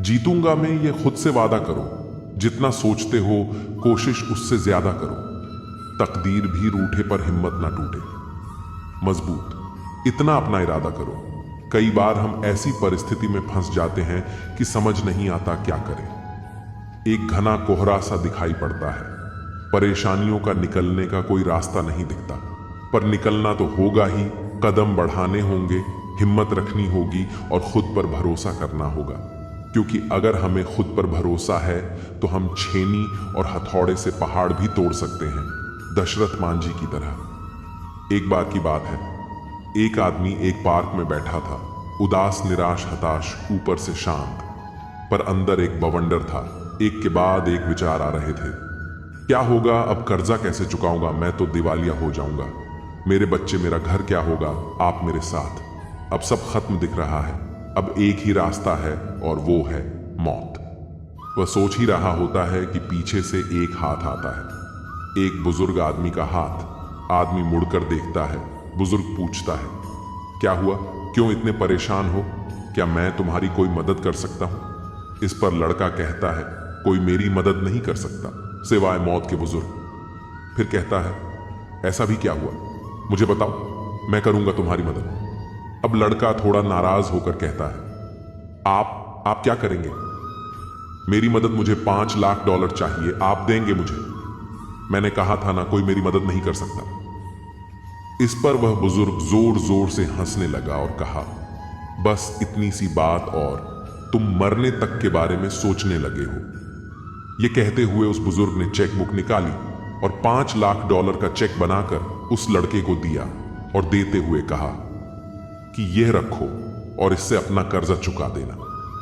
जीतूंगा मैं, ये खुद से वादा करो। जितना सोचते हो कोशिश उससे ज्यादा करो। तकदीर भी रूठे पर हिम्मत ना टूटे। मजबूत इतना अपना इरादा करो। कई बार हम ऐसी परिस्थिति में फंस जाते हैं कि समझ नहीं आता क्या करें। एक घना कोहरा सा दिखाई पड़ता है। परेशानियों का निकलने का कोई रास्ता नहीं दिखता, पर निकलना तो होगा ही। कदम बढ़ाने होंगे, हिम्मत रखनी होगी और खुद पर भरोसा करना होगा। क्योंकि अगर हमें खुद पर भरोसा है तो हम छेनी और हथौड़े से पहाड़ भी तोड़ सकते हैं, दशरथ मांझी की तरह। एक बार की बात है, एक आदमी एक पार्क में बैठा था, उदास, निराश, हताश, ऊपर से शांत, पर अंदर एक बवंडर था। एक के बाद एक विचार आ रहे थे। क्या होगा अब? कर्जा कैसे चुकाऊंगा? मैं तो दिवालिया हो जाऊंगा। मेरे बच्चे, मेरा घर क्या होगा? आप मेरे साथ। अब सब खत्म दिख रहा है। अब एक ही रास्ता है और वो है मौत। वह सोच ही रहा होता है कि पीछे से एक हाथ आता है, एक बुजुर्ग आदमी का हाथ। आदमी मुड़कर देखता है। बुजुर्ग पूछता है, क्या हुआ? क्यों इतने परेशान हो? क्या मैं तुम्हारी कोई मदद कर सकता हूं? इस पर लड़का कहता है, कोई मेरी मदद नहीं कर सकता सिवाय मौत के बुजुर्ग। फिर कहता है, ऐसा भी क्या हुआ? मुझे बताओ, मैं करूंगा तुम्हारी मदद। अब लड़का थोड़ा नाराज होकर कहता है, आप क्या करेंगे? मेरी मदद, मुझे $5 लाख चाहिए। आप देंगे मुझे? मैंने कहा था ना, कोई मेरी मदद नहीं कर सकता। इस पर वह बुजुर्ग जोर जोर से हंसने लगा और कहा, बस इतनी सी बात और तुम मरने तक के बारे में सोचने लगे हो। यह कहते हुए उस बुजुर्ग ने चेकबुक निकाली और $5 लाख का चेक बनाकर उस लड़के को दिया और देते हुए कहा कि यह रखो और इससे अपना कर्जा चुका देना,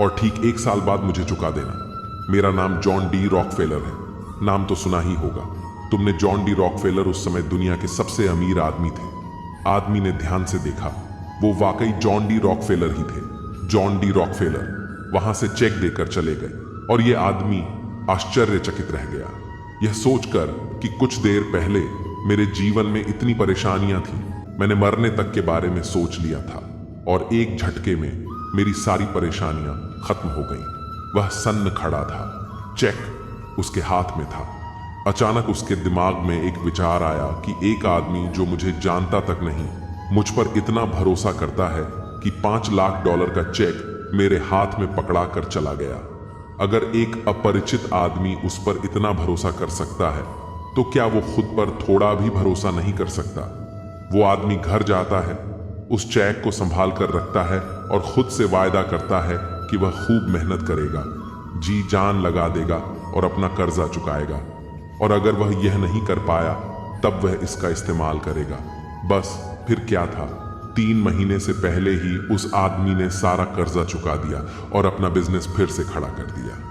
और ठीक 1 साल बाद मुझे चुका देना। मेरा नाम जॉन डी रॉकफेलर है। नाम तो सुना ही होगा तुमने। जॉन डी रॉकफेलर उस समय दुनिया के सबसे अमीर आदमी थे। आदमी ने ध्यान से देखा, वो वाकई जॉन डी रॉकफेलर ही थे। जॉन डी रॉकफेलर वहां से चेक देकर चले गए और यह आदमी आश्चर्यचकित रह गया, यह सोचकर कि कुछ देर पहले मेरे जीवन में इतनी परेशानियां थी, मैंने मरने तक के बारे में सोच लिया था और एक झटके में मेरी सारी परेशानियां खत्म हो गईं। वह सन्न खड़ा था, चेक उसके हाथ में था। अचानक उसके दिमाग में एक विचार आया कि एक आदमी जो मुझे जानता तक नहीं, मुझ पर इतना भरोसा करता है कि $5 लाख का चेक मेरे हाथ में पकड़ा कर चला गया। अगर एक अपरिचित आदमी उस पर इतना भरोसा कर सकता है तो क्या वो खुद पर थोड़ा भी भरोसा नहीं कर सकता? वो आदमी घर जाता है, उस चेक को संभाल कर रखता है और खुद से वायदा करता है कि वह खूब मेहनत करेगा, जी जान लगा देगा और अपना कर्जा चुकाएगा। और अगर वह यह नहीं कर पाया तब वह इसका इस्तेमाल करेगा। बस फिर क्या था, 3 महीने से पहले ही उस आदमी ने सारा कर्जा चुका दिया और अपना बिजनेस फिर से खड़ा कर दिया।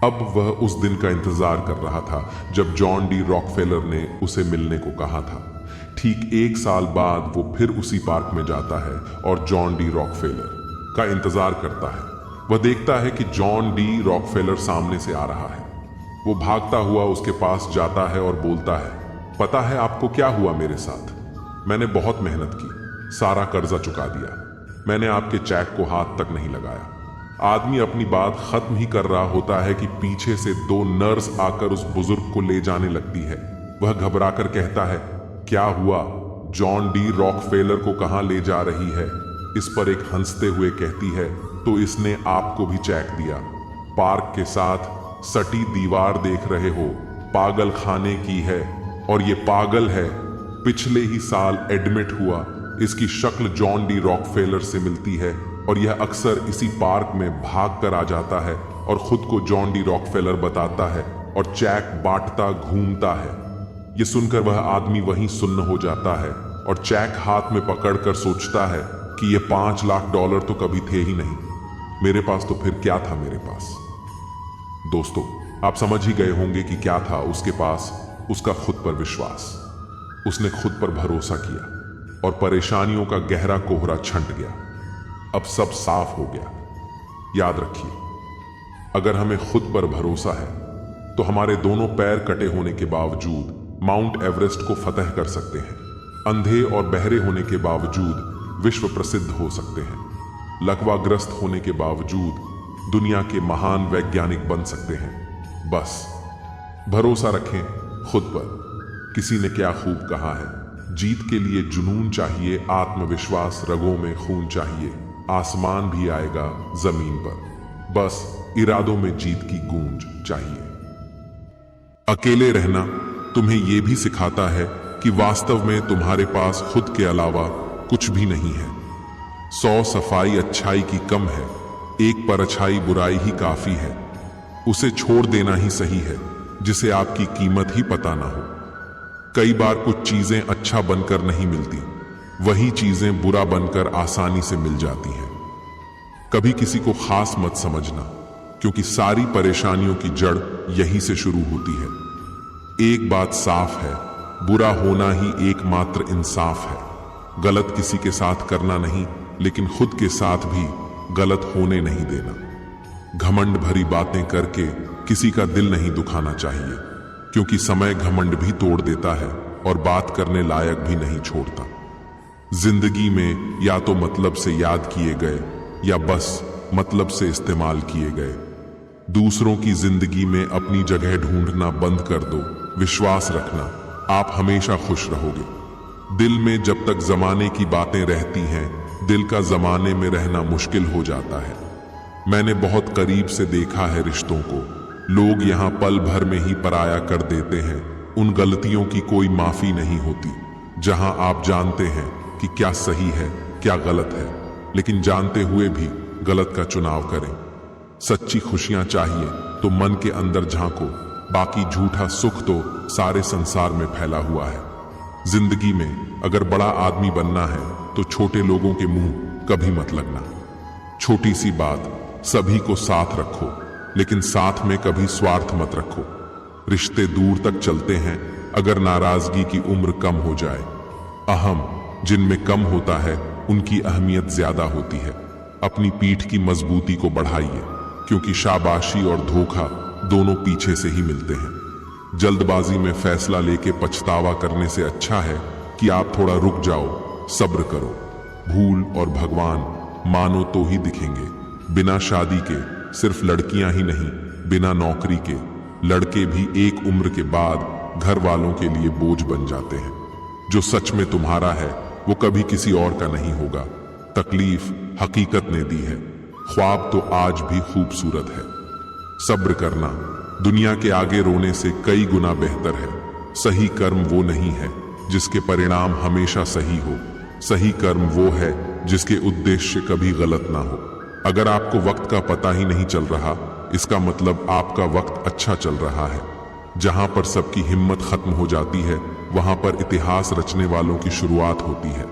अब वह उस दिन का इंतजार कर रहा था जब जॉन डी रॉकफेलर ने उसे मिलने को कहा था। ठीक 1 साल बाद वो फिर उसी पार्क में जाता है और जॉन डी रॉकफेलर का इंतजार करता है। वह देखता है कि जॉन डी रॉकफेलर सामने से आ रहा है। वो भागता हुआ उसके पास जाता है और बोलता है, पता है आपको क्या हुआ मेरे साथ? मैंने बहुत मेहनत की, सारा कर्जा चुका दिया, मैंने आपके चेक को हाथ तक नहीं लगाया। आदमी अपनी बात खत्म ही कर रहा होता है कि पीछे से 2 नर्स आकर उस बुजुर्ग को ले जाने लगती है। वह घबराकर कहता है, क्या हुआ? जॉन डी रॉकफेलर को कहां ले जा रही है? इस पर एक हंसते हुए कहती है, तो इसने आपको भी चेक दिया। पार्क के साथ सटी दीवार देख रहे हो, पागल खाने की है और ये पागल है, पिछले ही साल एडमिट हुआ। इसकी शक्ल जॉन डी रॉकफेलर से मिलती है और यह अक्सर इसी पार्क में भाग कर आ जाता है और खुद को जॉन डी रॉकफेलर बताता है और चेक बांटता घूमता है। यह सुनकर वह आदमी वहीं सुन्न हो जाता है और चेक हाथ में पकड़कर सोचता है कि यह $5 लाख तो कभी थे ही नहीं, मेरे पास तो फिर क्या था मेरे पास। दोस्तों, आप समझ ही गए होंगे कि क्या था उसके पास। उसका खुद पर विश्वास। उसने खुद पर भरोसा किया और परेशानियों का गहरा कोहरा छंट गया। अब सब साफ हो गया। याद रखिए, अगर हमें खुद पर भरोसा है तो हमारे दोनों पैर कटे होने के बावजूद माउंट एवरेस्ट को फतह कर सकते हैं। अंधे और बहरे होने के बावजूद विश्व प्रसिद्ध हो सकते हैं। लकवाग्रस्त होने के बावजूद दुनिया के महान वैज्ञानिक बन सकते हैं। बस भरोसा रखें खुद पर। किसी ने क्या खूब कहा है, जीत के लिए जुनून चाहिए, आत्मविश्वास रगों में खून चाहिए, आसमान भी आएगा जमीन पर, बस इरादों में जीत की गूंज चाहिए। अकेले रहना तुम्हें यह भी सिखाता है कि वास्तव में तुम्हारे पास खुद के अलावा कुछ भी नहीं है। 100 सफाई अच्छाई की कम है, एक परछाई बुराई ही काफी है। उसे छोड़ देना ही सही है जिसे आपकी कीमत ही पता ना हो। कई बार कुछ चीजें अच्छा बनकर नहीं मिलती, वही चीजें बुरा बनकर आसानी से मिल जाती हैं। कभी किसी को खास मत समझना, क्योंकि सारी परेशानियों की जड़ यहीं से शुरू होती है। एक बात साफ है, बुरा होना ही एकमात्र इंसाफ है। गलत किसी के साथ करना नहीं, लेकिन खुद के साथ भी गलत होने नहीं देना। घमंड भरी बातें करके किसी का दिल नहीं दुखाना चाहिए, क्योंकि समय घमंड भी तोड़ देता है और बात करने लायक भी नहीं छोड़ता। जिंदगी में या तो मतलब से याद किए गए या बस मतलब से इस्तेमाल किए गए। दूसरों की जिंदगी में अपनी जगह ढूंढना बंद कर दो। विश्वास रखना, आप हमेशा खुश रहोगे। दिल में जब तक जमाने की बातें रहती हैं, दिल का जमाने में रहना मुश्किल हो जाता है। मैंने बहुत करीब से देखा है रिश्तों को। लोग यहाँ पल भर में ही पराया कर देते हैं। उन गलतियों की कोई माफी नहीं होती। जहां आप जानते हैं कि क्या सही है क्या गलत है, लेकिन जानते हुए भी गलत का चुनाव करें। सच्ची खुशियां चाहिए तो मन के अंदर झांको, बाकी झूठा सुख तो सारे संसार में फैला हुआ है। जिंदगी में अगर बड़ा आदमी बनना है तो छोटे लोगों के मुंह कभी मत लगना। छोटी सी बात, सभी को साथ रखो, लेकिन साथ में कभी स्वार्थ मत रखो। रिश्ते दूर तक चलते हैं अगर नाराजगी की उम्र कम हो जाए। अहम जिनमें कम होता है उनकी अहमियत ज्यादा होती है। अपनी पीठ की मजबूती को बढ़ाइए, क्योंकि शाबाशी और धोखा दोनों पीछे से ही मिलते हैं। जल्दबाजी में फैसला लेके पछतावा करने से अच्छा है कि आप थोड़ा रुक जाओ, सब्र करो। भूल और भगवान मानो तो ही दिखेंगे। बिना शादी के सिर्फ लड़कियां ही नहीं, बिना नौकरी के लड़के भी एक उम्र के बाद घर वालों के लिए बोझ बन जाते हैं। जो सच में तुम्हारा है वो कभी किसी और का नहीं होगा। तकलीफ हकीकत ने दी है, ख्वाब तो आज भी खूबसूरत है। सब्र करना दुनिया के आगे रोने से कई गुना बेहतर है। सही कर्म वो नहीं है जिसके परिणाम हमेशा सही हो। सही कर्म वो है जिसके उद्देश्य कभी गलत ना हो। अगर आपको वक्त का पता ही नहीं चल रहा, इसका मतलब आपका वक्त अच्छा चल रहा है। जहां पर सबकी हिम्मत खत्म हो जाती है, वहां पर इतिहास रचने वालों की शुरुआत होती है।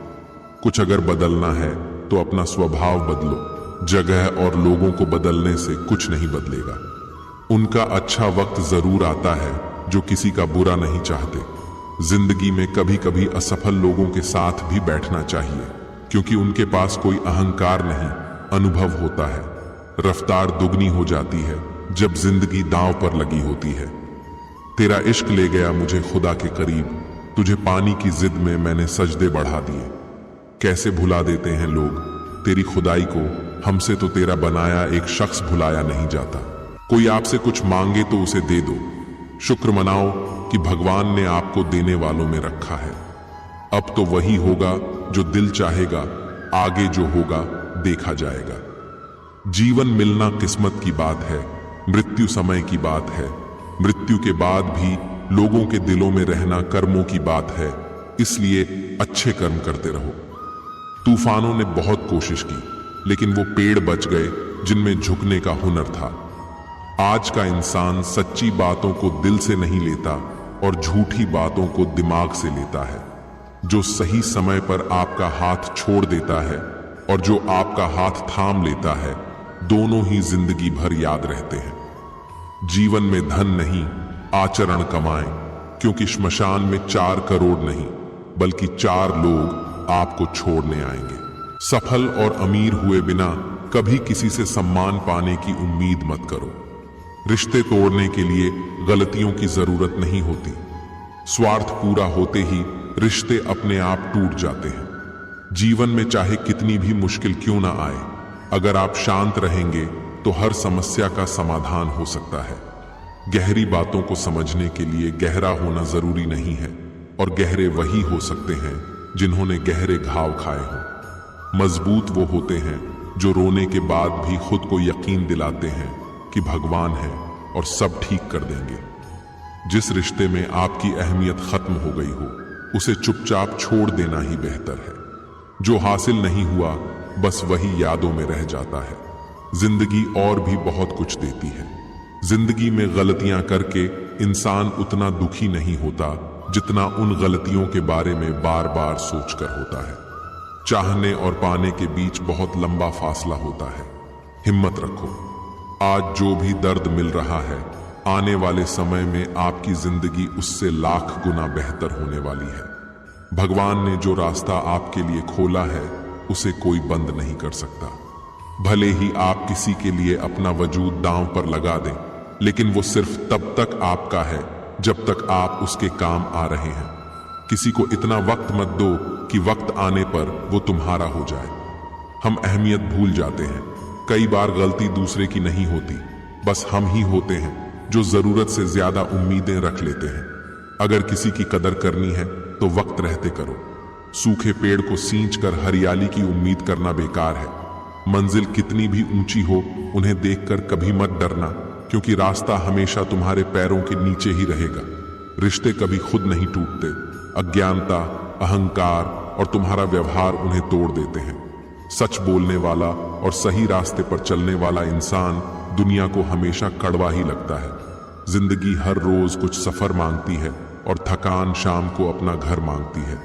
कुछ अगर बदलना है तो अपना स्वभाव बदलो। जगह और लोगों को बदलने से कुछ नहीं बदलेगा। उनका अच्छा वक्त जरूर आता है जो किसी का बुरा नहीं चाहते। जिंदगी में कभी कभी असफल लोगों के साथ भी बैठना चाहिए, क्योंकि उनके पास कोई अहंकार नहीं, अनुभव होता है। रफ्तार दुगनी हो जाती है जब जिंदगी दांव पर लगी होती है। तेरा इश्क ले गया मुझे खुदा के करीब, तुझे पानी की जिद में मैंने सजदे बढ़ा दिए। कैसे भुला देते हैं लोग तेरी खुदाई को, हमसे तो तेरा बनाया एक शख्स भुलाया नहीं जाता। कोई आपसे कुछ मांगे तो उसे दे दो। शुक्र मनाओ कि भगवान ने आपको देने वालों में रखा है। अब तो वही होगा जो दिल चाहेगा, आगे जो होगा देखा जाएगा। जीवन मिलना किस्मत की बात है, मृत्यु समय की बात है। मृत्यु के बाद भी लोगों के दिलों में रहना कर्मों की बात है। इसलिए अच्छे कर्म करते रहो। तूफानों ने बहुत कोशिश की, लेकिन वो पेड़ बच गए जिनमें झुकने का हुनर था। आज का इंसान सच्ची बातों को दिल से नहीं लेता और झूठी बातों को दिमाग से लेता है। जो सही समय पर आपका हाथ छोड़ देता है और जो आपका हाथ थाम लेता है, दोनों ही जिंदगी भर याद रहते हैं। जीवन में धन नहीं, आचरण कमाएं, क्योंकि श्मशान में 4 करोड़ नहीं बल्कि 4 लोग आपको छोड़ने आएंगे। सफल और अमीर हुए बिना कभी किसी से सम्मान पाने की उम्मीद मत करो। रिश्ते तोड़ने के लिए गलतियों की जरूरत नहीं होती। स्वार्थ पूरा होते ही रिश्ते अपने आप टूट जाते हैं। जीवन में चाहे कितनी भी मुश्किल क्यों ना आए, अगर आप शांत रहेंगे, तो हर समस्या का समाधान हो सकता है। गहरी बातों को समझने के लिए गहरा होना जरूरी नहीं है, और गहरे वही हो सकते हैं जिन्होंने गहरे घाव खाए हों। मजबूत वो होते हैं जो रोने के बाद भी खुद को यकीन दिलाते हैं कि भगवान है और सब ठीक कर देंगे। जिस रिश्ते में आपकी अहमियत खत्म हो गई हो, उसे चुपचाप छोड़ देना ही बेहतर है। जो हासिल नहीं हुआ बस वही यादों में रह जाता है। जिंदगी और भी बहुत कुछ देती है। जिंदगी में गलतियां करके इंसान उतना दुखी नहीं होता जितना उन गलतियों के बारे में बार बार सोचकर होता है। चाहने और पाने के बीच बहुत लंबा फासला होता है। हिम्मत रखो। आज जो भी दर्द मिल रहा है, आने वाले समय में आपकी जिंदगी उससे लाख गुना बेहतर होने वाली है। भगवान ने जो रास्ता आपके लिए खोला है, उसे कोई बंद नहीं कर सकता। भले ही आप किसी के लिए अपना वजूद दांव पर लगा दें, लेकिन वो सिर्फ तब तक आपका है जब तक आप उसके काम आ रहे हैं। किसी को इतना वक्त मत दो कि वक्त आने पर वो तुम्हारा हो जाए। हम अहमियत भूल जाते हैं। कई बार गलती दूसरे की नहीं होती, बस हम ही होते हैं जो जरूरत से ज्यादा उम्मीदें रख लेते हैं। अगर किसी की कदर करनी है तो वक्त रहते करो। सूखे पेड़ को सींचकर हरियाली की उम्मीद करना बेकार है। मंजिल कितनी भी ऊंची हो, उन्हें देखकर कभी मत डरना, क्योंकि रास्ता हमेशा तुम्हारे पैरों के नीचे ही रहेगा। रिश्ते कभी खुद नहीं टूटते। अज्ञानता, अहंकार और तुम्हारा व्यवहार उन्हें तोड़ देते हैं। सच बोलने वाला और सही रास्ते पर चलने वाला इंसान दुनिया को हमेशा कड़वा ही लगता है। जिंदगी हर रोज कुछ सफर मांगती है और थकान शाम को अपना घर मांगती है।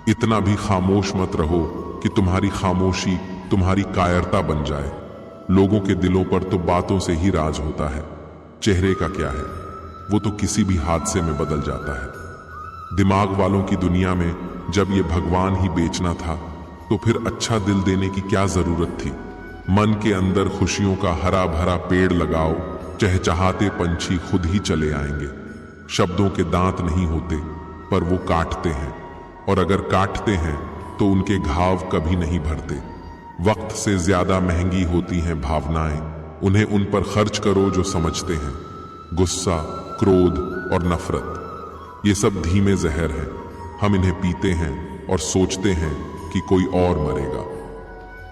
इतना भी खामोश मत रहो कि तुम्हारी खामोशी तुम्हारी कायरता बन जाए। लोगों के दिलों पर तो बातों से ही राज होता है। चेहरे का क्या है, वो तो किसी भी हादसे में बदल जाता है। दिमाग वालों की दुनिया में जब ये भगवान ही बेचना था, तो फिर अच्छा दिल देने की क्या जरूरत थी। मन के अंदर खुशियों का हरा भरा पेड़ लगाओ, चहचहाते पंछी खुद ही चले आएंगे। शब्दों के दांत नहीं होते, पर वो काटते हैं, और अगर काटते हैं तो उनके घाव कभी नहीं भरते। वक्त से ज्यादा महंगी होती हैं भावनाएं। उन्हें उन पर खर्च करो जो समझते हैं। गुस्सा, क्रोध और नफरत, ये सब धीमे जहर हैं। हम इन्हें पीते हैं और सोचते हैं कि कोई और मरेगा।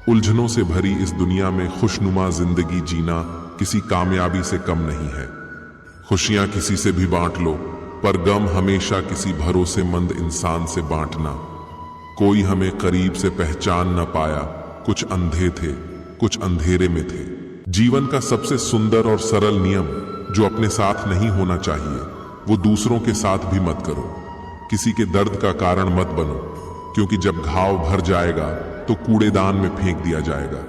उलझनों से भरी इस दुनिया में खुशनुमा जिंदगी जीना किसी कामयाबी से कम नहीं है। खुशियां किसी से भी बांट लो, पर गम हमेशा किसी भरोसेमंद इंसान से बांटना। कोई हमें करीब से पहचान न पाया, कुछ अंधे थे, कुछ अंधेरे में थे। जीवन का सबसे सुंदर और सरल नियम जो अपने साथ नहीं होना चाहिए, वो दूसरों के साथ भी मत करो। किसी के दर्द का कारण मत बनो, क्योंकि जब घाव भर जाएगा तो कूड़ेदान में फेंक दिया जाएगा।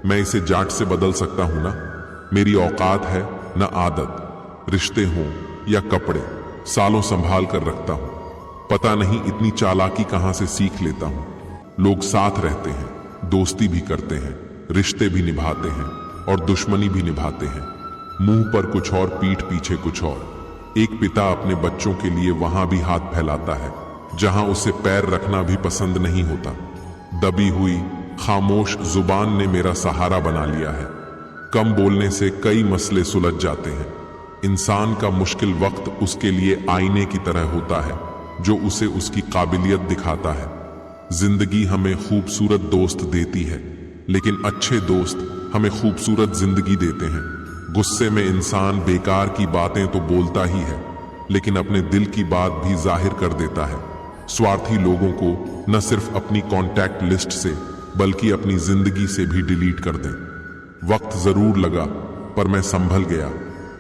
मैं इसे जाट से बदल सकता हूं ना। मेरी औकात है न आदत। रिश्ते हों या कपड़े, सालों संभाल कर रखता हूं। पता नहीं इतनी चालाकी कहां से सीख लेता हूं। लोग साथ रहते हैं, दोस्ती भी करते हैं, रिश्ते भी निभाते हैं और दुश्मनी भी निभाते हैं। मुंह पर कुछ और, पीठ पीछे कुछ और। एक पिता अपने बच्चों के लिए वहां भी हाथ फैलाता है जहां उसे पैर रखना भी पसंद नहीं होता। दबी हुई खामोश जुबान ने मेरा सहारा बना लिया है। कम बोलने से कई मसले सुलझ जाते हैं। इंसान का मुश्किल वक्त उसके लिए आईने की तरह होता है, जो उसे उसकी काबिलियत दिखाता है। जिंदगी हमें खूबसूरत दोस्त देती है, लेकिन अच्छे दोस्त हमें खूबसूरत जिंदगी देते हैं। गुस्से में इंसान बेकार की बातें तो बोलता ही है, लेकिन अपने दिल की बात भी जाहिर कर देता है। स्वार्थी लोगों को न सिर्फ अपनी कॉन्टैक्ट लिस्ट से, बल्कि अपनी जिंदगी से भी डिलीट कर दें। वक्त जरूर लगा, पर मैं संभल गया,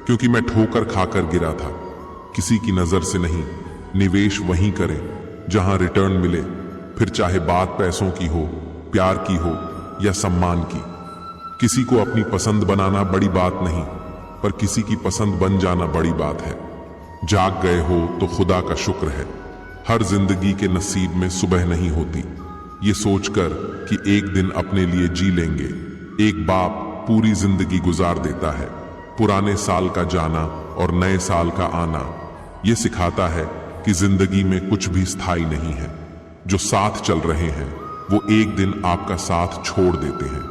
क्योंकि मैं ठोकर खाकर गिरा था। किसी की नजर से नहीं, निवेश वहीं करें जहां रिटर्न मिले, फिर चाहे बात पैसों की हो, प्यार की हो या सम्मान की। किसी को अपनी पसंद बनाना बड़ी बात नहीं, पर किसी की पसंद बन जाना बड़ी बात है। जाग गए हो तो खुदा का शुक्र है। हर जिंदगी के नसीब में सुबह नहीं होती। ये सोचकर कि एक दिन अपने लिए जी लेंगे, एक बाप पूरी जिंदगी गुजार देता है। पुराने साल का जाना और नए साल का आना ये सिखाता है कि जिंदगी में कुछ भी स्थायी नहीं है। जो साथ चल रहे हैं वो एक दिन आपका साथ छोड़ देते हैं।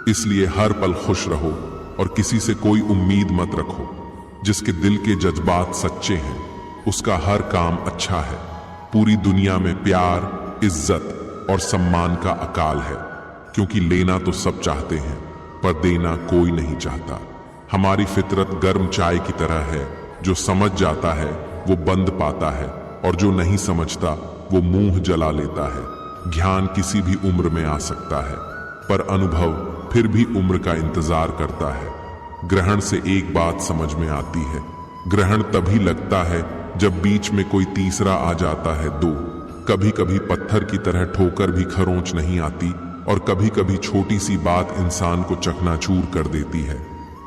इसलिए हर पल खुश रहो, और किसी से कोई उम्मीद मत रखो। जिसके दिल के जज्बात सच्चे हैं उसका हर काम अच्छा है। पूरी दुनिया में प्यार, इज्जत और सम्मान का अकाल है, क्योंकि लेना तो सब चाहते हैं पर देना कोई नहीं चाहता। हमारी फितरत गर्म चाय की तरह है, जो समझ जाता है वो बंद पाता है और जो नहीं समझता वो मुंह जला लेता है। ज्ञान किसी भी उम्र में आ सकता है, पर अनुभव फिर भी उम्र का इंतजार करता है। ग्रहण से एक बात समझ में आती है, ग्रहण तभी लगता है जब बीच में कोई तीसरा आ जाता है। दो कभी कभी पत्थर की तरह ठोकर भी खरोंच नहीं आती, और कभी कभी छोटी सी बात इंसान को चकनाचूर कर देती है।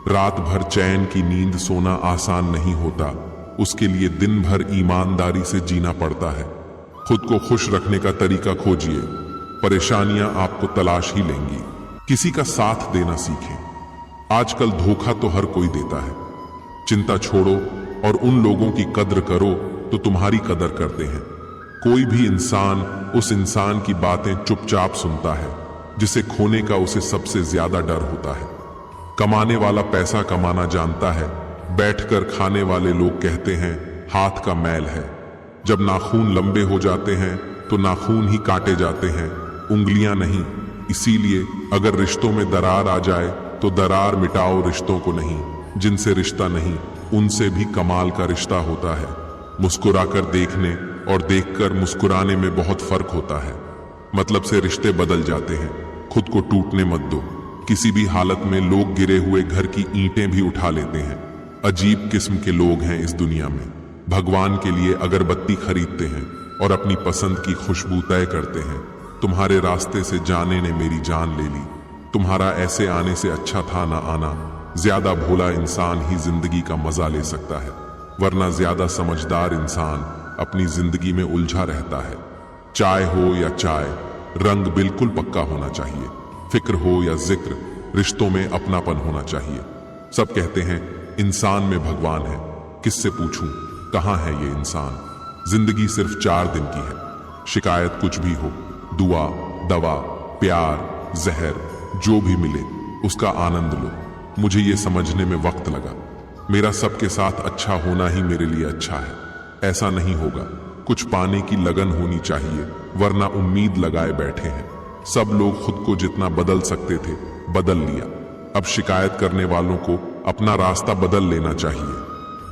रात भर चैन की नींद सोना आसान नहीं होता, उसके लिए दिन भर ईमानदारी से जीना पड़ता है। खुद को खुश रखने का तरीका खोजिए, परेशानियां आपको तलाश ही लेंगी। किसी का साथ देना सीखें। आजकल धोखा तो हर कोई देता है। चिंता छोड़ो और उन लोगों की कद्र करो तो तुम्हारी कदर करते हैं। कोई भी इंसान उस इंसान की बातें चुपचाप सुनता है जिसे खोने का उसे सबसे ज्यादा डर होता है। कमाने वाला पैसा कमाना जानता है, बैठकर खाने वाले लोग कहते हैं हाथ का मैल है। जब नाखून लंबे हो जाते हैं तो नाखून ही काटे जाते हैं, उंगलियां नहीं। इसीलिए अगर रिश्तों में दरार आ जाए तो दरार मिटाओ, रिश्तों को नहीं। जिनसे रिश्ता नहीं उनसे भी कमाल का रिश्ता होता है। मुस्कुराकर देखने और देखकर मुस्कुराने में बहुत फर्क होता है। मतलब से रिश्ते बदल जाते हैं। खुद को टूटने मत दो। किसी भी हालत में लोग गिरे हुए घर की ईंटें भी उठा लेते हैं। अजीब किस्म के लोग हैं इस दुनिया में। भगवान के लिए अगरबत्ती खरीदते हैं और अपनी पसंद की खुशबू तय करते हैं। तुम्हारे रास्ते से जाने ने मेरी जान ले ली। तुम्हारा ऐसे आने से अच्छा था ना आना। ज्यादा भोला इंसान ही जिंदगी का मजा ले सकता है, वरना ज्यादा समझदार इंसान अपनी जिंदगी में उलझा रहता है। चाय हो या चाय, रंग बिल्कुल पक्का होना चाहिए। फिक्र हो या जिक्र, रिश्तों में अपनापन होना चाहिए। सब कहते हैं इंसान में भगवान है। किससे पूछूं कहां है ये इंसान? जिंदगी सिर्फ 4 दिन की है। शिकायत कुछ भी हो, दुआ, दवा, प्यार, जहर, जो भी मिले उसका आनंद लो। मुझे ये समझने में वक्त लगा, मेरा सबके साथ अच्छा होना ही मेरे लिए अच्छा है। ऐसा नहीं होगा। कुछ पाने की लगन होनी चाहिए, वरना उम्मीद लगाए बैठे हैं। सब लोग खुद को जितना बदल सकते थे बदल लिया। अब शिकायत करने वालों को अपना रास्ता बदल लेना चाहिए।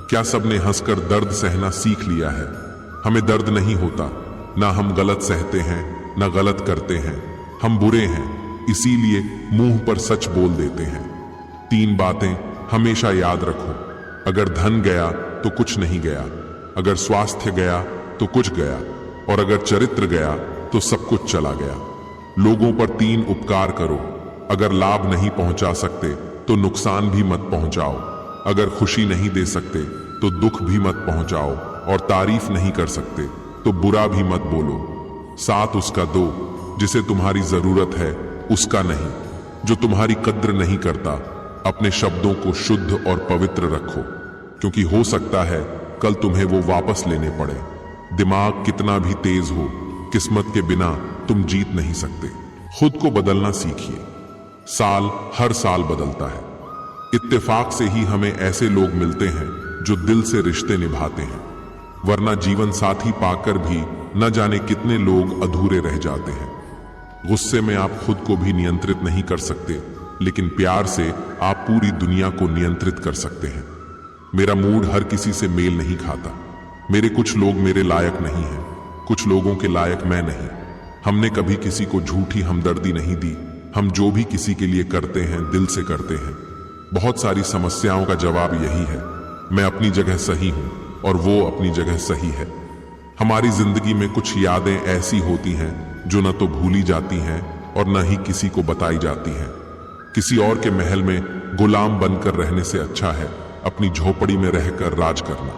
क्या सबने हंसकर दर्द सहना सीख लिया है? हमें दर्द नहीं होता, ना हम गलत सहते हैं ना गलत करते हैं। हम बुरे हैं, इसीलिए मुंह पर सच बोल देते हैं। 3 बातें हमेशा याद रखो। अगर धन गया तो कुछ नहीं गया, अगर स्वास्थ्य गया तो कुछ गया, और अगर चरित्र गया तो सब कुछ चला गया। लोगों पर 3 उपकार करो। अगर लाभ नहीं पहुंचा सकते तो नुकसान भी मत पहुंचाओ। अगर खुशी नहीं दे सकते तो दुख भी मत पहुंचाओ, और तारीफ नहीं कर सकते तो बुरा भी मत बोलो। साथ उसका दो जिसे तुम्हारी जरूरत है, उसका नहीं। जो तुम्हारी कद्र नहीं करता, अपने शब्दों को शुद्ध और पवित्र रखो, क्योंकि हो सकता है कल तुम्हें वो वापस लेने पड़े। दिमाग कितना भी तेज हो, किस्मत के बिना तुम जीत नहीं सकते। खुद को बदलना सीखिए। साल हर साल बदलता है। इत्तेफाक से ही हमें ऐसे लोग मिलते हैं जो दिल से रिश्ते निभाते हैं, वरना जीवन साथी पाकर भी न जाने कितने लोग अधूरे रह जाते हैं। गुस्से में आप खुद को भी नियंत्रित नहीं कर सकते, लेकिन प्यार से आप पूरी दुनिया को नियंत्रित कर सकते हैं। मेरा मूड हर किसी से मेल नहीं खाता। मेरे कुछ लोग मेरे लायक नहीं हैं, कुछ लोगों के लायक मैं नहीं। हमने कभी किसी को झूठी हमदर्दी नहीं दी। हम जो भी किसी के लिए करते हैं दिल से करते हैं। बहुत सारी समस्याओं का जवाब यही है, मैं अपनी जगह सही हूं और वो अपनी जगह सही है। हमारी जिंदगी में कुछ यादें ऐसी होती हैं जो न तो भूली जाती हैं और न ही किसी को बताई जाती हैं। किसी और के महल में गुलाम बनकर रहने से अच्छा है अपनी झोपड़ी में रहकर राज करना।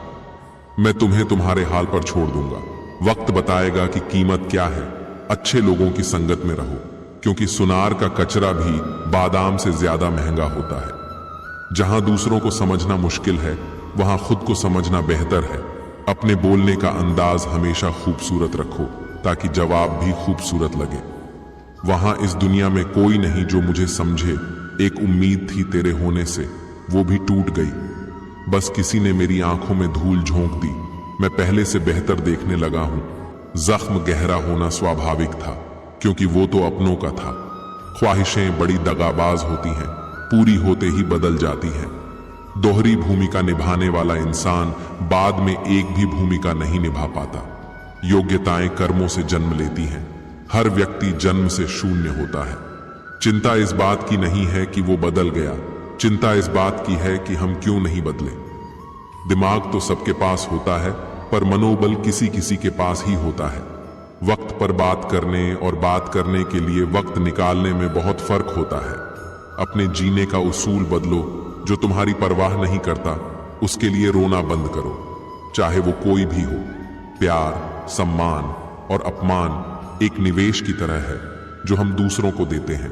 मैं तुम्हें तुम्हारे हाल पर छोड़ दूंगा। वक्त बताएगा कि कीमत क्या है। अच्छे लोगों की संगत में रहो, क्योंकि सुनार का कचरा भी बादाम से ज्यादा महंगा होता है। जहां दूसरों को समझना मुश्किल है, वहां खुद को समझना बेहतर है। अपने बोलने का अंदाज हमेशा खूबसूरत रखो, ताकि जवाब भी खूबसूरत लगे। वहां इस दुनिया में कोई नहीं जो मुझे समझे। एक उम्मीद थी तेरे होने से, वो भी टूट गई। बस किसी ने मेरी आंखों में धूल झोंक दी, मैं पहले से बेहतर देखने लगा हूं। जख्म गहरा होना स्वाभाविक था, क्योंकि वो तो अपनों का था। ख्वाहिशें बड़ी दगाबाज होती हैं, पूरी होते ही बदल जाती हैं। दोहरी भूमिका निभाने वाला इंसान बाद में एक भी भूमिका नहीं निभा पाता। योग्यताएं कर्मों से जन्म लेती हैं, हर व्यक्ति जन्म से शून्य होता है। चिंता इस बात की नहीं है कि वो बदल गया, चिंता इस बात की है कि हम क्यों नहीं बदले। दिमाग तो सबके पास होता है, पर मनोबल किसी किसी के पास ही होता है। वक्त पर बात करने और बात करने के लिए वक्त निकालने में बहुत फर्क होता है। अपने जीने का उसूल बदलो। जो तुम्हारी परवाह नहीं करता, उसके लिए रोना बंद करो, चाहे वो कोई भी हो। प्यार, सम्मान और अपमान एक निवेश की तरह है जो हम दूसरों को देते हैं।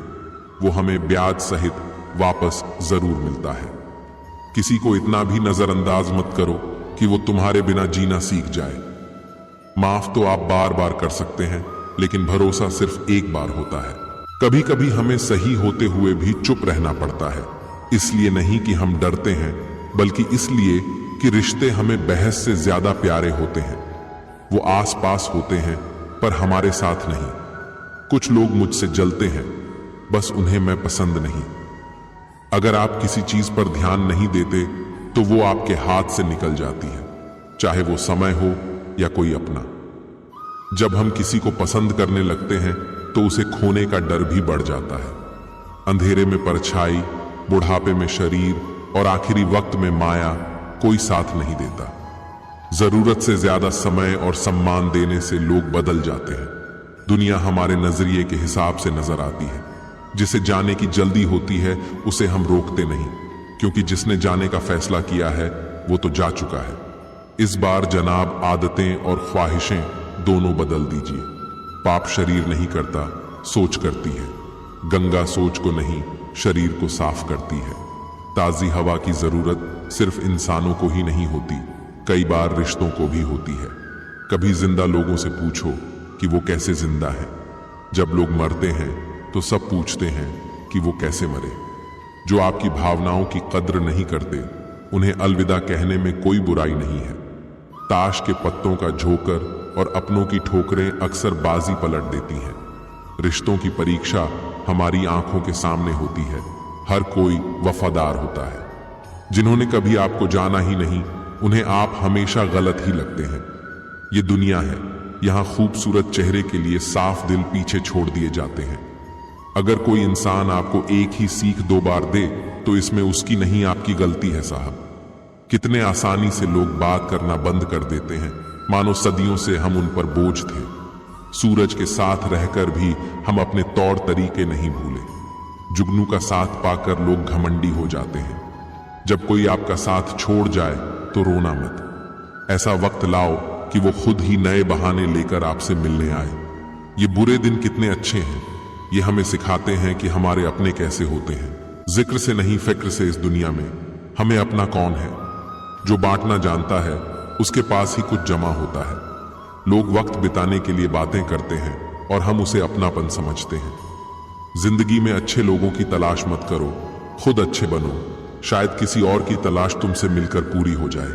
वो हमें ब्याज सहित वापस जरूर मिलता है। किसी को इतना भी नजरअंदाज मत करो कि वो तुम्हारे बिना जीना सीख जाए। माफ तो आप बार बार कर सकते हैं, लेकिन भरोसा सिर्फ एक बार होता है। कभी कभी हमें सही होते हुए भी चुप रहना पड़ता है, इसलिए नहीं कि हम डरते हैं, बल्कि इसलिए कि रिश्ते हमें बहस से ज्यादा प्यारे होते हैं। वो आस पास होते हैं, पर हमारे साथ नहीं। कुछ लोग मुझसे जलते हैं, बस उन्हें मैं पसंद नहीं। अगर आप किसी चीज पर ध्यान नहीं देते, तो वो आपके हाथ से निकल जाती है, चाहे वो समय हो या कोई अपना। जब हम किसी को पसंद करने लगते हैं, तो उसे खोने का डर भी बढ़ जाता है। अंधेरे में परछाई, बुढ़ापे में शरीर और आखिरी वक्त में माया कोई साथ नहीं देता। जरूरत से ज्यादा समय और सम्मान देने से लोग बदल जाते हैं। दुनिया हमारे नजरिए के हिसाब से नजर आती है। जिसे जाने की जल्दी होती है, उसे हम रोकते नहीं, क्योंकि जिसने जाने का फैसला किया है, वो तो जा चुका है। इस बार जनाब, आदतें और ख्वाहिशें दोनों बदल दीजिए। पाप शरीर नहीं करता, सोच करती है। गंगा सोच को नहीं, शरीर को साफ करती है। ताजी हवा की जरूरत सिर्फ इंसानों को ही नहीं होती, कई बार रिश्तों को भी होती है। कभी जिंदा लोगों से पूछो कि वो कैसे जिंदा है। जब लोग मरते हैं तो सब पूछते हैं कि वो कैसे मरे। जो आपकी भावनाओं की कद्र नहीं करते, उन्हें अलविदा कहने में कोई बुराई नहीं है। ताश के पत्तों का झोंकर और अपनों की ठोकरें अक्सर बाजी पलट देती हैं। रिश्तों की परीक्षा हमारी आंखों के सामने होती है। हर कोई वफादार होता है। जिन्होंने कभी आपको जाना ही नहीं, उन्हें आप हमेशा गलत ही लगते हैं। ये दुनिया है, यहाँ खूबसूरत चेहरे के लिए साफ दिल पीछे छोड़ दिए जाते हैं। अगर कोई इंसान आपको एक ही सीख 2 बार दे, तो इसमें उसकी नहीं, आपकी गलती है साहब। कितने आसानी से लोग बात करना बंद कर देते हैं, मानो सदियों से हम उन पर बोझ थे। सूरज के साथ रहकर भी हम अपने तौर तरीके नहीं भूले। जुगनू का साथ पाकर लोग घमंडी हो जाते हैं। जब कोई आपका साथ छोड़ जाए तो रोना मत। ऐसा वक्त लाओ कि वो खुद ही नए बहाने लेकर आपसे मिलने आए। ये बुरे दिन कितने अच्छे हैं, ये हमें सिखाते हैं कि हमारे अपने कैसे होते हैं। जिक्र से नहीं, फिक्र से इस दुनिया में हमें अपना कौन है। जो बांटना जानता है, उसके पास ही कुछ जमा होता है। लोग वक्त बिताने के लिए बातें करते हैं और हम उसे अपनापन समझते हैं। जिंदगी में अच्छे लोगों की तलाश मत करो, खुद अच्छे बनो। शायद किसी और की तलाश तुमसे मिलकर पूरी हो जाए।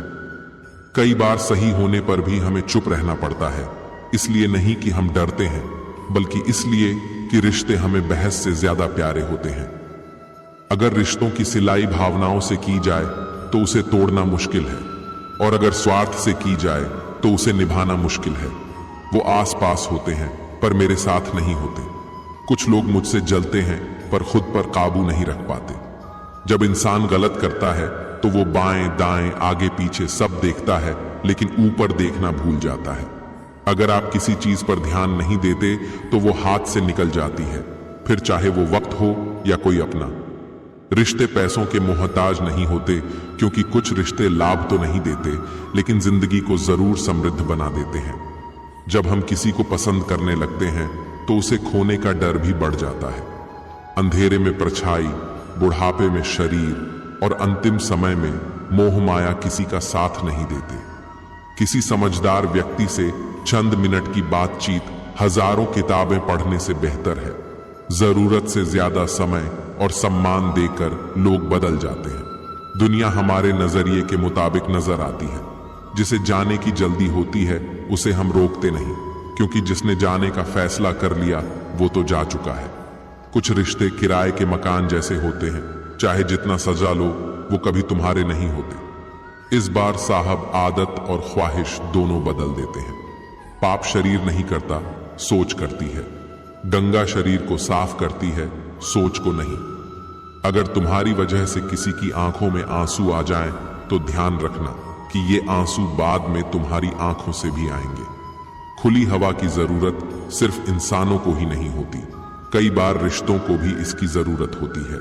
कई बार सही होने पर भी हमें चुप रहना पड़ता है, इसलिए नहीं कि हम डरते हैं, बल्कि इसलिए कि रिश्ते हमें बहस से ज्यादा प्यारे होते हैं। अगर रिश्तों की सिलाई भावनाओं से की जाए तो उसे तोड़ना मुश्किल है, और अगर स्वार्थ से की जाए तो उसे निभाना मुश्किल है। वो आस पास होते हैं, पर मेरे साथ नहीं होते। कुछ लोग मुझसे जलते हैं, पर खुद पर काबू नहीं रख पाते। जब इंसान गलत करता है तो वो बाएं दाएं आगे पीछे सब देखता है, लेकिन ऊपर देखना भूल जाता है। अगर आप किसी चीज पर ध्यान नहीं देते तो वो हाथ से निकल जाती है, फिर चाहे वो वक्त हो या कोई अपना। रिश्ते पैसों के मोहताज नहीं होते, क्योंकि कुछ रिश्ते लाभ तो नहीं देते, लेकिन जिंदगी को जरूर समृद्ध बना देते हैं। जब हम किसी को पसंद करने लगते हैं तो उसे खोने का डर भी बढ़ जाता है। अंधेरे में परछाई, बुढ़ापे में शरीर और अंतिम समय में मोह माया किसी का साथ नहीं देते। किसी समझदार व्यक्ति से चंद मिनट की बातचीत हजारों किताबें पढ़ने से बेहतर है। जरूरत से ज्यादा समय और सम्मान देकर लोग बदल जाते हैं। दुनिया हमारे नजरिए के मुताबिक नजर आती है। जिसे जाने की जल्दी होती है उसे हम रोकते नहीं, क्योंकि जिसने जाने का फैसला कर लिया वो तो जा चुका है। कुछ रिश्ते किराए के मकान जैसे होते हैं, चाहे जितना सजा लो वो कभी तुम्हारे नहीं होते। इस बार साहब आदत और ख्वाहिश दोनों बदल देते हैं। पाप शरीर नहीं करता, सोच करती है। गंगा शरीर को साफ करती है, सोच को नहीं। अगर तुम्हारी वजह से किसी की आंखों में आंसू आ जाएं, तो ध्यान रखना कि ये आंसू बाद में तुम्हारी आंखों से भी आएंगे। खुली हवा की जरूरत सिर्फ इंसानों को ही नहीं होती, कई बार रिश्तों को भी इसकी जरूरत होती है।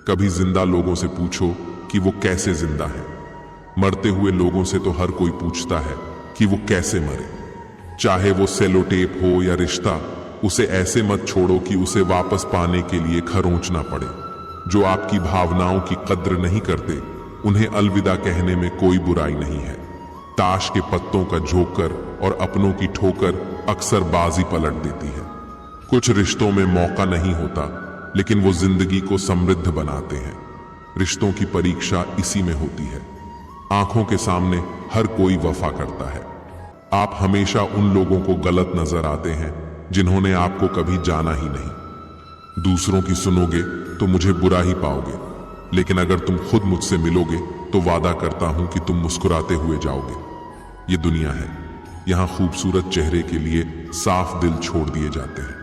कभी जिंदा लोगों से पूछो कि वो कैसे जिंदा है। मरते हुए लोगों से तो हर कोई पूछता है कि वो कैसे मरे। चाहे वो सेलोटेप हो या रिश्ता, उसे ऐसे मत छोड़ो कि उसे वापस पाने के लिए खरोंचना पड़े। जो आपकी भावनाओं की कद्र नहीं करते, उन्हें अलविदा कहने में कोई बुराई नहीं है। ताश के पत्तों का झोंकर और अपनों की ठोकर अक्सर बाजी पलट देती है। कुछ रिश्तों में मौका नहीं होता, लेकिन वो जिंदगी को समृद्ध बनाते हैं। रिश्तों की परीक्षा इसी में होती है। आंखों के सामने हर कोई वफा करता है। आप हमेशा उन लोगों को गलत नजर आते हैं जिन्होंने आपको कभी जाना ही नहीं। दूसरों की सुनोगे तो मुझे बुरा ही पाओगे, लेकिन अगर तुम खुद मुझसे मिलोगे तो वादा करता हूं कि तुम मुस्कुराते हुए जाओगे। ये दुनिया है, यहां खूबसूरत चेहरे के लिए साफ दिल छोड़ दिए जाते हैं।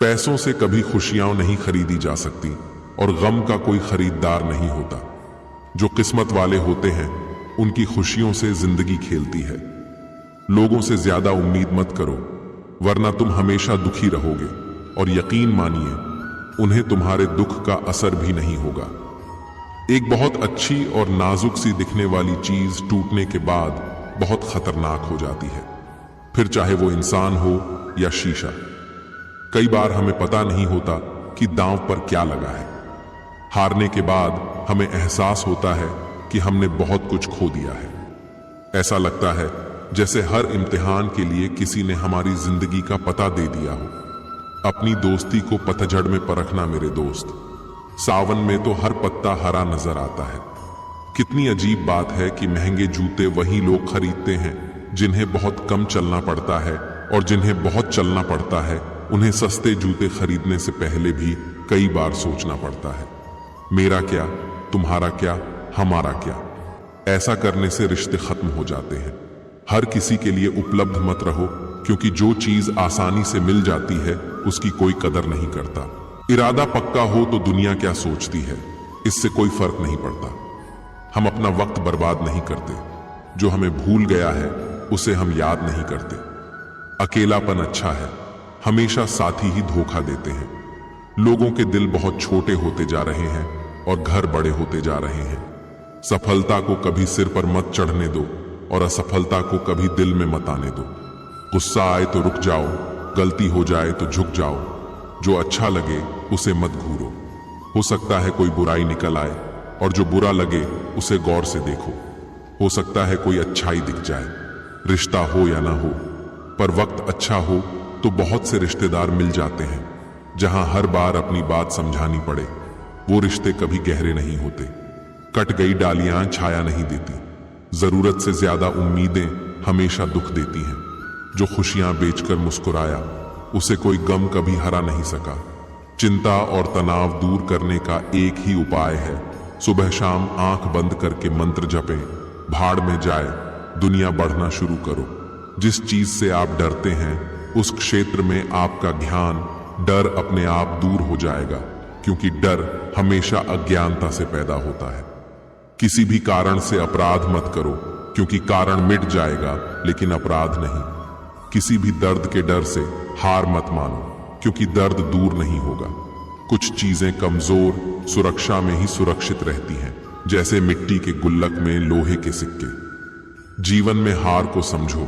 पैसों से कभी खुशियां नहीं खरीदी जा सकती और गम का कोई खरीदार नहीं होता। जो किस्मत वाले होते हैं उनकी खुशियों से जिंदगी खेलती है। लोगों से ज्यादा उम्मीद मत करो, वरना तुम हमेशा दुखी रहोगे, और यकीन मानिए उन्हें तुम्हारे दुख का असर भी नहीं होगा। एक बहुत अच्छी और नाजुक सी दिखने वाली चीज टूटने के बाद बहुत खतरनाक हो जाती है, फिर चाहे वो इंसान हो या शीशा। कई बार हमें पता नहीं होता कि दांव पर क्या लगा है। हारने के बाद हमें एहसास होता है कि हमने बहुत कुछ खो दिया है। ऐसा लगता है जैसे हर इम्तिहान के लिए किसी ने हमारी जिंदगी का पता दे दिया हो। अपनी दोस्ती को पतझड़ में परखना मेरे दोस्त। सावन में तो हर पत्ता हरा नजर आता है। कितनी अजीब बात है कि महंगे जूते वही लोग खरीदते हैं जिन्हें बहुत कम चलना पड़ता है, और जिन्हें बहुत चलना पड़ता है उन्हें सस्ते जूते खरीदने से पहले भी कई बार सोचना पड़ता है। मेरा क्या, तुम्हारा क्या, हमारा क्या। ऐसा करने से रिश्ते खत्म हो जाते हैं। हर किसी के लिए उपलब्ध मत रहो, क्योंकि जो चीज आसानी से मिल जाती है उसकी कोई कदर नहीं करता। इरादा पक्का हो तो दुनिया क्या सोचती है, इससे कोई फर्क नहीं पड़ता। हम अपना वक्त बर्बाद नहीं करते, जो हमें भूल गया है उसे हम याद नहीं करते। अकेलापन अच्छा है, हमेशा साथी ही धोखा देते हैं। लोगों के दिल बहुत छोटे होते जा रहे हैं और घर बड़े होते जा रहे हैं। सफलता को कभी सिर पर मत चढ़ने दो और असफलता को कभी दिल में मत आने दो। गुस्सा आए तो रुक जाओ, गलती हो जाए तो झुक जाओ। जो अच्छा लगे उसे मत घूरो। हो सकता है कोई बुराई निकल आए, और जो बुरा लगे उसे गौर से देखो। हो सकता है कोई अच्छाई दिख जाए। रिश्ता हो या ना हो, पर वक्त अच्छा हो तो बहुत से रिश्तेदार मिल जाते हैं। जहां हर बार अपनी बात समझानी पड़े, वो रिश्ते कभी गहरे नहीं होते। कट गई डालियां छाया नहीं देती। जरूरत से ज्यादा उम्मीदें हमेशा दुख देती हैं। जो खुशियां बेचकर मुस्कुराया, उसे कोई गम कभी हरा नहीं सका। चिंता और तनाव दूर करने का एक ही उपाय है, सुबह शाम आंख बंद करके मंत्र जपें। भाड़ में जाए, दुनिया बढ़ना शुरू करो। जिस चीज से आप डरते हैं उस क्षेत्र में आपका ध्यान, डर अपने आप दूर हो जाएगा, क्योंकि डर हमेशा अज्ञानता से पैदा होता है। किसी भी कारण से अपराध मत करो, क्योंकि कारण मिट जाएगा लेकिन अपराध नहीं। किसी भी दर्द के डर से हार मत मानो, क्योंकि दर्द दूर नहीं होगा। कुछ चीजें कमजोर सुरक्षा में ही सुरक्षित रहती हैं, जैसे मिट्टी के गुल्लक में लोहे के सिक्के। जीवन में हार को समझो,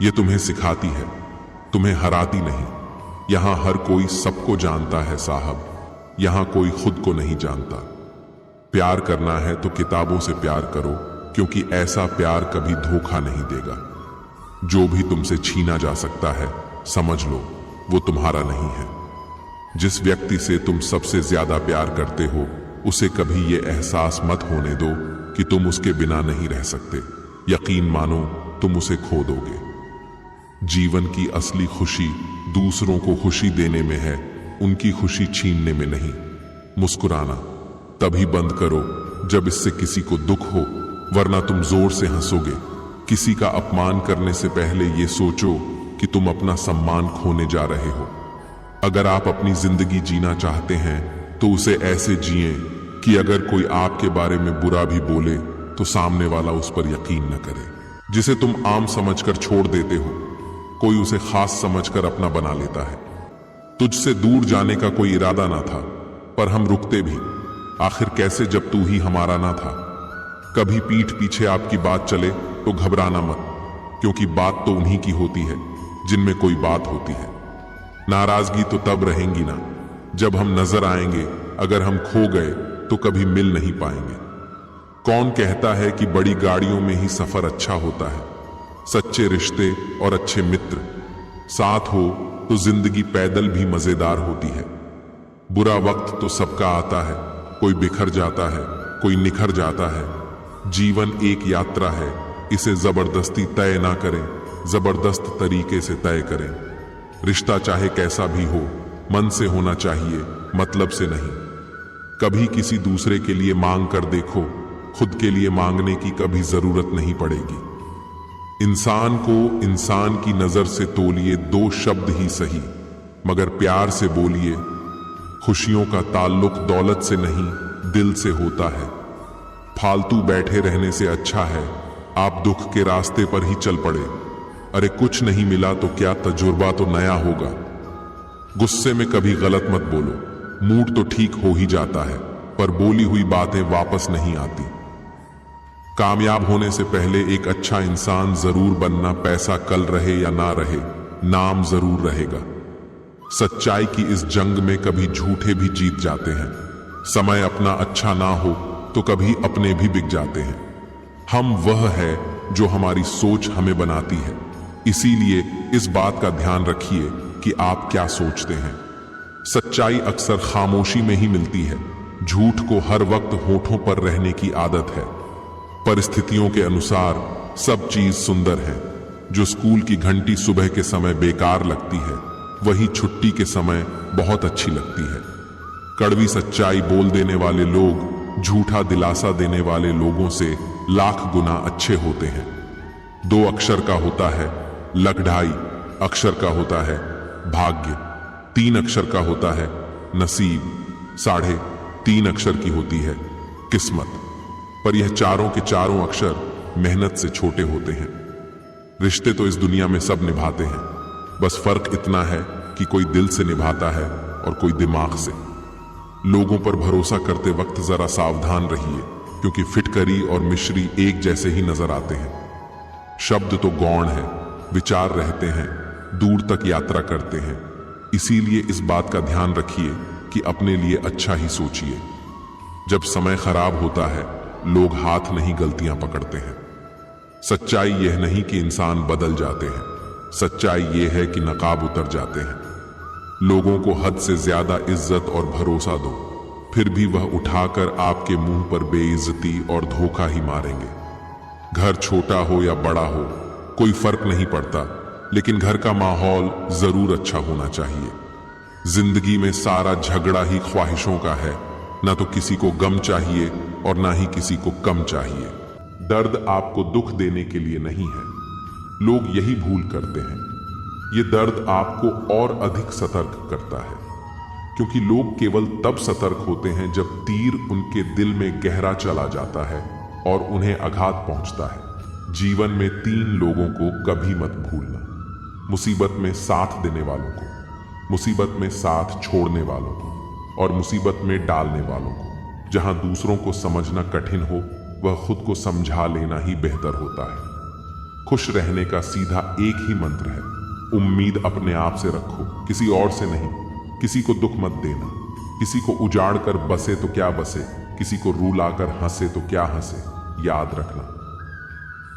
ये तुम्हें सिखाती है, तुम्हें हराती नहीं। यहां हर कोई सबको जानता है साहब, यहां कोई खुद को नहीं जानता। प्यार करना है तो किताबों से प्यार करो, क्योंकि ऐसा प्यार कभी धोखा नहीं देगा। जो भी तुमसे छीना जा सकता है, समझ लो वो तुम्हारा नहीं है। जिस व्यक्ति से तुम सबसे ज्यादा प्यार करते हो उसे कभी ये एहसास मत होने दो कि तुम उसके बिना नहीं रह सकते। यकीन मानो तुम उसे खो दोगे। जीवन की असली खुशी दूसरों को खुशी देने में है, उनकी खुशी छीनने में नहीं। मुस्कुराना तभी बंद करो जब इससे किसी को दुख हो, वरना तुम जोर से हंसोगे। किसी का अपमान करने से पहले ये सोचो कि तुम अपना सम्मान खोने जा रहे हो। अगर आप अपनी जिंदगी जीना चाहते हैं तो उसे ऐसे जिएं कि अगर कोई आपके बारे में बुरा भी बोले तो सामने वाला उस पर यकीन न करे। जिसे तुम आम समझकर छोड़ देते हो, कोई उसे खास समझकर अपना बना लेता है। तुझसे दूर जाने का कोई इरादा ना था, पर हम रुकते भी आखिर कैसे जब तू ही हमारा ना था। कभी पीठ पीछे आपकी बात चले तो घबराना मत, क्योंकि बात तो उन्हीं की होती है जिनमें कोई बात होती है। नाराजगी तो तब रहेंगी ना जब हम नजर आएंगे, अगर हम खो गए तो कभी मिल नहीं पाएंगे। कौन कहता है कि बड़ी गाड़ियों में ही सफर अच्छा होता है। सच्चे रिश्ते और अच्छे मित्र साथ हो तो जिंदगी पैदल भी मजेदार होती है। बुरा वक्त तो सबका आता है, कोई बिखर जाता है, कोई निखर जाता है। जीवन एक यात्रा है, इसे जबरदस्ती तय ना करें, जबरदस्त तरीके से तय करें। रिश्ता चाहे कैसा भी हो, मन से होना चाहिए, मतलब से नहीं। कभी किसी दूसरे के लिए मांग कर देखो, खुद के लिए मांगने की कभी जरूरत नहीं पड़ेगी। इंसान को इंसान की नजर से तोलिए, दो शब्द ही सही, मगर प्यार से बोलिए। खुशियों का ताल्लुक दौलत से नहीं, दिल से होता है। फालतू बैठे रहने से अच्छा है आप दुख के रास्ते पर ही चल पड़े। अरे कुछ नहीं मिला तो क्या, तजुर्बा तो नया होगा। गुस्से में कभी गलत मत बोलो, मूड तो ठीक हो ही जाता है, पर बोली हुई बातें वापस नहीं आती। कामयाब होने से पहले एक अच्छा इंसान जरूर बनना। पैसा कल रहे या ना रहे, नाम जरूर रहेगा। सच्चाई की इस जंग में कभी झूठे भी जीत जाते हैं। समय अपना अच्छा ना हो तो कभी अपने भी बिक जाते हैं। हम वह है जो हमारी सोच हमें बनाती है, इसीलिए इस बात का ध्यान रखिए कि आप क्या सोचते हैं। सच्चाई अक्सर खामोशी में ही मिलती है, झूठ को हर वक्त होठों पर रहने की आदत है। परिस्थितियों के अनुसार सब चीज सुंदर है। जो स्कूल की घंटी सुबह के समय बेकार लगती है, वही छुट्टी के समय बहुत अच्छी लगती है। कड़वी सच्चाई बोल देने वाले लोग झूठा दिलासा देने वाले लोगों से लाख गुना अच्छे होते हैं। 2 अक्षर का होता है लक, 2.5 अक्षर का होता है भाग्य, 3 अक्षर का होता है नसीब, 3.5 अक्षर की होती है किस्मत। पर यह चारों के चारों अक्षर मेहनत से छोटे होते हैं। रिश्ते तो इस दुनिया में सब निभाते हैं, बस फर्क इतना है कि कोई दिल से निभाता है और कोई दिमाग से। लोगों पर भरोसा करते वक्त जरा सावधान रहिए, क्योंकि फिटकरी और मिश्री एक जैसे ही नजर आते हैं। शब्द तो गौण है, विचार रहते हैं, दूर तक यात्रा करते हैं। इसीलिए इस बात का ध्यान रखिए कि अपने लिए अच्छा ही सोचिए। जब समय खराब होता है, लोग हाथ नहीं गलतियां पकड़ते हैं। सच्चाई यह नहीं कि इंसान बदल जाते हैं, सच्चाई यह है कि नकाब उतर जाते हैं। लोगों को हद से ज्यादा इज्जत और भरोसा दो, फिर भी वह उठाकर आपके मुंह पर बेइज्जती और धोखा ही मारेंगे। घर छोटा हो या बड़ा हो, कोई फर्क नहीं पड़ता, लेकिन घर का माहौल जरूर अच्छा होना चाहिए। जिंदगी में सारा झगड़ा ही ख्वाहिशों का है, ना तो किसी को गम चाहिए और ना ही किसी को कम चाहिए। दर्द आपको दुख देने के लिए नहीं है, लोग यही भूल करते हैं। ये दर्द आपको और अधिक सतर्क करता है, क्योंकि लोग केवल तब सतर्क होते हैं जब तीर उनके दिल में गहरा चला जाता है और उन्हें आघात पहुंचता है। जीवन में 3 लोगों को कभी मत भूलना, मुसीबत में साथ देने वालों को, मुसीबत में साथ छोड़ने वालों को और मुसीबत में डालने वालों को। जहां दूसरों को समझना कठिन हो, वह खुद को समझा लेना ही बेहतर होता है। खुश रहने का सीधा एक ही मंत्र है, उम्मीद अपने आप से रखो, किसी और से नहीं। किसी को दुख मत देना, किसी को उजाड़ कर बसे तो क्या बसे, किसी को रुलाकर हंसे तो क्या हंसे। याद रखना,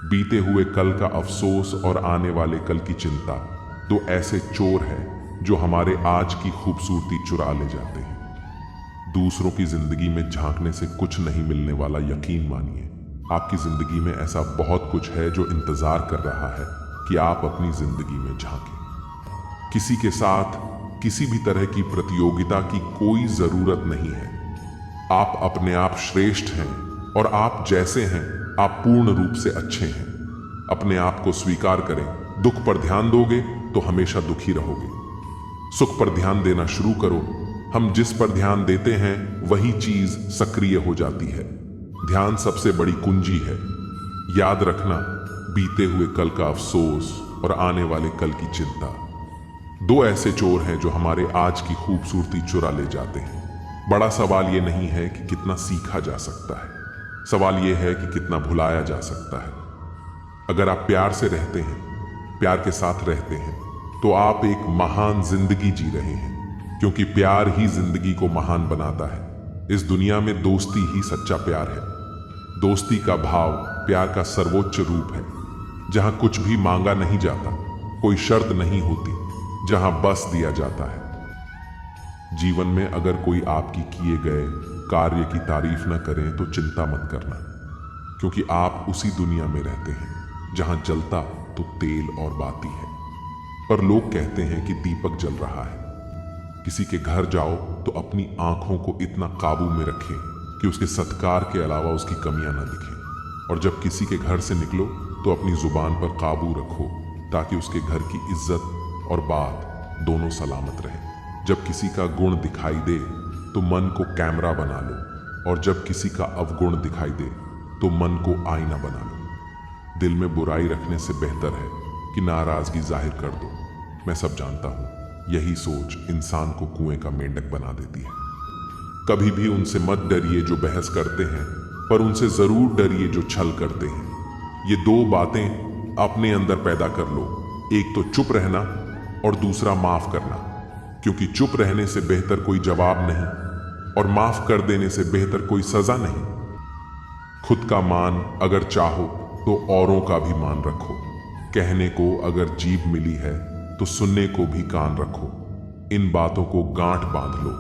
बीते हुए कल का अफसोस और आने वाले कल की चिंता 2 ऐसे चोर हैं जो हमारे आज की खूबसूरती चुरा ले जाते हैं। दूसरों की जिंदगी में झांकने से कुछ नहीं मिलने वाला, यकीन मानिए आपकी जिंदगी में ऐसा बहुत कुछ है जो इंतजार कर रहा है कि आप अपनी जिंदगी में झांकें। किसी के साथ किसी भी तरह की प्रतियोगिता की कोई जरूरत नहीं है। आप अपने आप श्रेष्ठ हैं और आप जैसे हैं आप पूर्ण रूप से अच्छे हैं। अपने आप को स्वीकार करें। दुख पर ध्यान दोगे तो हमेशा दुखी रहोगे। सुख पर ध्यान देना शुरू करो। हम जिस पर ध्यान देते हैं वही चीज सक्रिय हो जाती है। ध्यान सबसे बड़ी कुंजी है। याद रखना, बीते हुए कल का अफसोस और आने वाले कल की चिंता, दो ऐसे चोर हैं जो हमारे आज की खूबसूरती चुरा ले जाते हैं। बड़ा सवाल यह नहीं है कि कितना सीखा जा सकता है, सवाल यह है कि कितना भुलाया जा सकता है। अगर आप प्यार से रहते हैं, प्यार के साथ रहते हैं, तो आप एक महान जिंदगी जी रहे हैं, क्योंकि प्यार ही जिंदगी को महान बनाता है। इस दुनिया में दोस्ती ही सच्चा प्यार है। दोस्ती का भाव प्यार का सर्वोच्च रूप है, जहां कुछ भी मांगा नहीं जाता, कोई शर्त नहीं होती, जहां बस दिया जाता है। जीवन में अगर कोई आपकी किए गए कार्य की तारीफ न करें तो चिंता मत करना, क्योंकि आप उसी दुनिया में रहते हैं जहां जलता तो तेल और बाती है। पर लोग कहते हैं कि दीपक जल रहा है। किसी के घर जाओ तो अपनी आंखों को इतना काबू में रखें कि उसके सत्कार के अलावा उसकी कमियां न दिखें। और जब किसी के घर से निकलो तो अपनी जुबान पर काबू रखो, ताकि उसके घर की इज्जत और बात दोनों सलामत रहे। जब किसी का गुण दिखाई दे तो मन को कैमरा बना लो, और जब किसी का अवगुण दिखाई दे तो मन को आईना बना लो। दिल में बुराई रखने से बेहतर है कि नाराजगी जाहिर कर दो। मैं सब जानता हूं, यही सोच इंसान को कुएं का मेंढक बना देती है। कभी भी उनसे मत डरिए जो बहस करते हैं, पर उनसे जरूर डरिए जो छल करते हैं। ये दो बातें अपने अंदर पैदा कर लो, एक तो चुप रहना और दूसरा माफ करना, क्योंकि चुप रहने से बेहतर कोई जवाब नहीं और माफ कर देने से बेहतर कोई सजा नहीं। खुद का मान अगर चाहो तो औरों का भी मान रखो। कहने को अगर जीभ मिली है तो सुनने को भी कान रखो। इन बातों को गांठ बांध लो।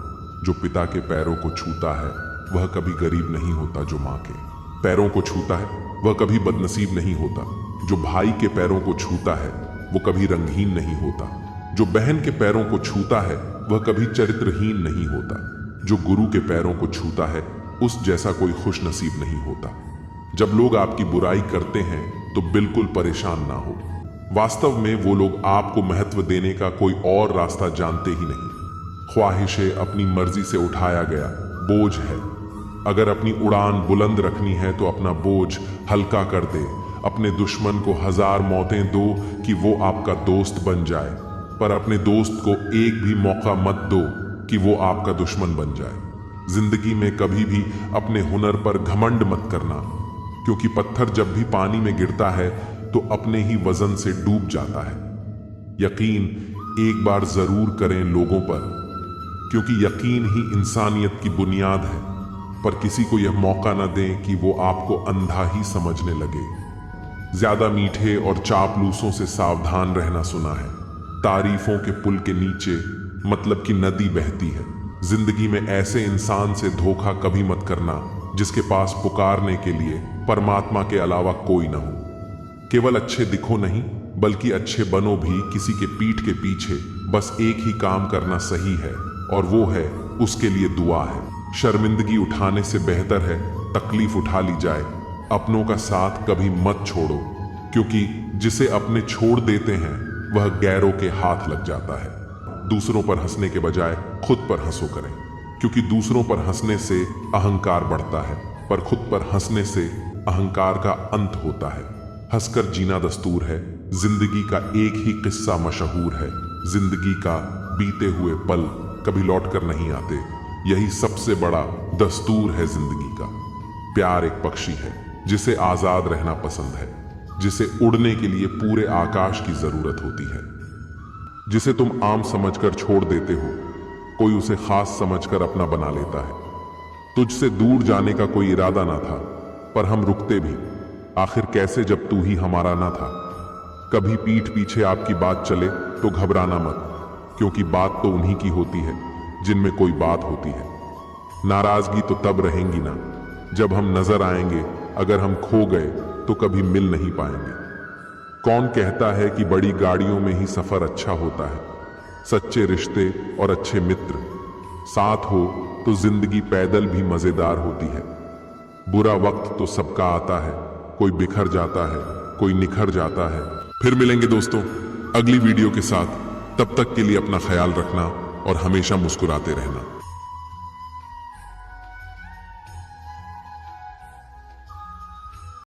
जो पिता के पैरों को छूता है वह कभी गरीब नहीं होता, जो माँ के पैरों को छूता है वह कभी बदनसीब नहीं होता, जो भाई के पैरों को छूता है वो कभी रंगहीन नहीं होता, जो बहन के पैरों को छूता है वह कभी चरित्रहीन नहीं होता, जो गुरु के पैरों को छूता है उस जैसा कोई खुश नसीब नहीं होता। जब लोग आपकी बुराई करते हैं तो बिल्कुल परेशान ना हो। वास्तव में वो लोग आपको महत्व देने का कोई और रास्ता जानते ही नहीं। ख्वाहिशें अपनी मर्जी से उठाया गया बोझ है। अगर अपनी उड़ान बुलंद रखनी है तो अपना बोझ हल्का कर दे। अपने दुश्मन को 1000 मौतें दो कि वो आपका दोस्त बन जाए, पर अपने दोस्त को एक भी मौका मत दो कि वो आपका दुश्मन बन जाए। जिंदगी में कभी भी अपने हुनर पर घमंड मत करना, क्योंकि पत्थर जब भी पानी में गिरता है तो अपने ही वजन से डूब जाता है। यकीन एक बार जरूर करें लोगों पर, क्योंकि यकीन ही इंसानियत की बुनियाद है, पर किसी को यह मौका न दें कि वो आपको अंधा ही समझने लगे। ज्यादा मीठे और चापलूसों से सावधान रहना सुना है। तारीफों के पुल के नीचे मतलब की नदी बहती है। जिंदगी में ऐसे इंसान से धोखा कभी मत करना जिसके पास पुकारने के लिए परमात्मा के अलावा कोई न हो। केवल अच्छे दिखो नहीं, बल्कि अच्छे बनो भी। किसी के पीठ के पीछे बस एक ही काम करना सही है, और वो है उसके लिए दुआ है। शर्मिंदगी उठाने से बेहतर है तकलीफ उठा ली जाए। अपनों का साथ कभी मत छोड़ो, क्योंकि जिसे अपने छोड़ देते हैं वह गैरों के हाथ लग जाता है। दूसरों पर हंसने के बजाय खुद पर हंसो करें, क्योंकि दूसरों पर हंसने से अहंकार बढ़ता है, पर खुद पर हंसने से अहंकार का अंत होता है। हंसकर जीना दस्तूर है। जिंदगी का एक ही किस्सा मशहूर है। जिंदगी का बीते हुए पल कभी लौट कर नहीं आते। यही सबसे बड़ा दस्तूर है जिंदगी का। प्यार एक पक्षी है जिसे आजाद रहना पसंद है, जिसे उड़ने के लिए पूरे आकाश की जरूरत होती है। जिसे तुम आम समझकर छोड़ देते हो, कोई उसे खास समझकर अपना बना लेता है। तुझसे दूर जाने का कोई इरादा ना था, पर हम रुकते भी आखिर कैसे जब तू ही हमारा ना था। कभी पीठ पीछे आपकी बात चले तो घबराना मत, क्योंकि बात तो उन्हीं की होती है जिनमें कोई बात होती है। नाराजगी तो तब रहेंगी ना जब हम नजर आएंगे, अगर हम खो गए तो कभी मिल नहीं पाएंगे। कौन कहता है कि बड़ी गाड़ियों में ही सफर अच्छा होता है? सच्चे रिश्ते और अच्छे मित्र साथ हो तो जिंदगी पैदल भी मजेदार होती है। बुरा वक्त तो सबका आता है, कोई बिखर जाता है, कोई निखर जाता है। फिर मिलेंगे दोस्तों अगली वीडियो के साथ। तब तक के लिए अपना ख्याल रखना और हमेशा मुस्कुराते रहना।